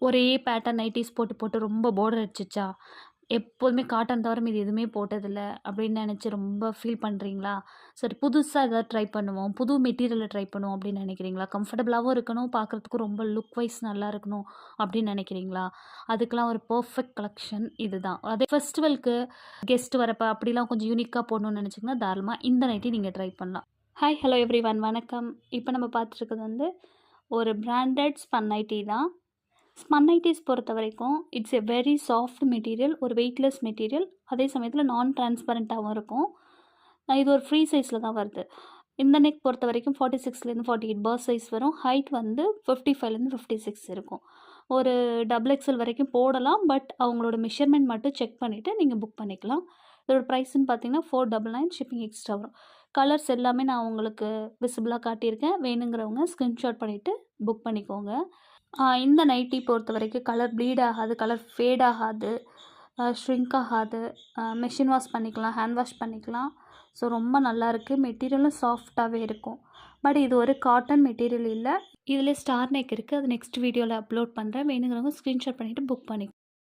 ஒரே pattern nighties போட்டு, போட்டு ரொம்ப போர் அடிச்சிச்சா? எப்போதுமே காட்டன் தவிர மீதி எதுவுமே போட்டதில்ல அப்படின்னு நெனச்சு ரொம்ப ஃபீல் பண்றீங்களா? சரி புதுசா ஏதாவது ட்ரை பண்ணுவோம். புது மெட்டீரியல்ல ட்ரை பண்ணுவோம் அப்படின்னு நெனைக்கிறீங்களா? கம்ஃபர்டபுளாவும் இருக்கணும், பார்க்கறதுக்கும் ரொம்ப லுக் வைஸ் நல்லா இருக்கணும் அப்படின்னு நெனைக்கிறீங்களா? அதுக்கெல்லாம் ஒரு பெர்ஃபெக்ட் கலெக்ஷன் இதுதான். அதே ஃபெஸ்டிவலுக்கு கெஸ்ட் வரப்ப அப்படிலாம் கொஞ்சம் யூனிக்கா போடணும்னு நெனச்சீங்கன்னா, தாராளமா இந்த நைட்டி நீங்க ட்ரை பண்ணலாம். ஹாய், ஹலோ எவ்ரிஒன் வணக்கம். இப்ப நம்ம பார்த்துருக்கிறது வந்து ஒரு பிராண்டட் ஸ்பன் நைட்டி தான். ஸ்பன் நைட்டீஸ் பொறுத்தவரைக்கும் it's a very soft material. ஒரு வெயிட்லெஸ் மெட்டீரியல். அதே சமயத்தில நான் டிரான்ஸ்பரண்டாவும் இருக்கும். இது ஒரு ஃப்ரீ சைஸ்ல தான் வருது. இந்த நெக் பொறுத்தவரைக்கும் 46லேருந்து 48 பர்ஸ்ட் சைஸ் வரும். ஹைட் வந்து 55லேருந்து 56 இருக்கும். ஒரு டபுள் எக்ஸ்எல் வரைக்கும் போடலாம். பட் அவங்களோட மெஷர்மென்ட் மட்டும் செக் பண்ணிட்டு நீங்க புக் பண்ணிக்கலாம். இதோட பிரைஸ்ன்னு பார்த்தீங்கன்னா 499 ஷிப்பிங் எக்ஸ்ட்ரா வரும். கலர்ஸ் எல்லாமே நான் உங்களுக்கு விசிபிளா காட்டியிருக்கேன். வேணுங்கிறவங்க ஸ்கிரீன்ஷாட் பண்ணிட்டு புக் பண்ணிக்கோங்க. இந்த நைட்டி பொறுத்தவரைக்கும் கலர் ப்ளீட் ஆகாது, கலர் ஃபேட் ஆகாது, ஷ்ரிங்க் ஆகாது. மெஷின் வாஷ் பண்ணிக்கலாம், ஹேண்ட் வாஷ் பண்ணிக்கலாம். ஸோ ரொம்ப நல்லாயிருக்கு. மெட்டீரியலும் சாஃப்ட்டாகவே இருக்கும். பட் இது ஒரு காட்டன் மெட்டீரியல் இல்ல. இதில ஸ்டார் நெக் இருக்கு. அது நெக்ஸ்ட் வீடியோல அப்லோட் பண்றேன். வேணுங்கிறவங்க ஸ்க்ரீன்ஷாட் பண்ணிட்டு புக் பண்ணிக்கோங்க.